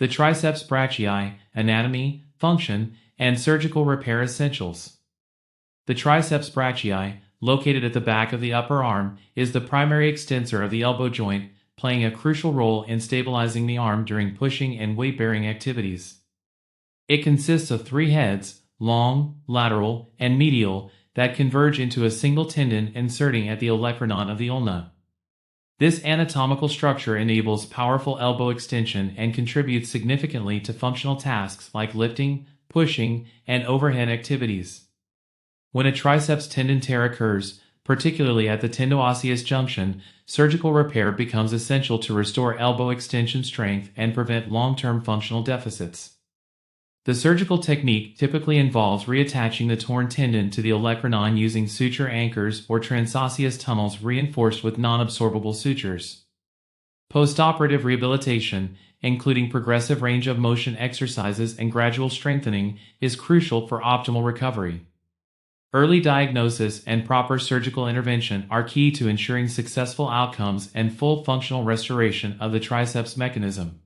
The Triceps Brachii, anatomy, function, and surgical repair essentials. The triceps brachii, located at the back of the upper arm, is the primary extensor of the elbow joint, playing a crucial role in stabilizing the arm during pushing and weight-bearing activities. It consists of three heads, long, lateral, and medial, that converge into a single tendon inserting at the olecranon of the ulna. This anatomical structure enables powerful elbow extension and contributes significantly to functional tasks like lifting, pushing, and overhead activities. When a triceps tendon tear occurs, particularly at the tendo-osseous junction, surgical repair becomes essential to restore elbow extension strength and prevent long-term functional deficits. The surgical technique typically involves reattaching the torn tendon to the olecranon using suture anchors or transosseous tunnels reinforced with non-absorbable sutures. Postoperative rehabilitation, including progressive range of motion exercises and gradual strengthening, is crucial for optimal recovery. Early diagnosis and proper surgical intervention are key to ensuring successful outcomes and full functional restoration of the triceps mechanism.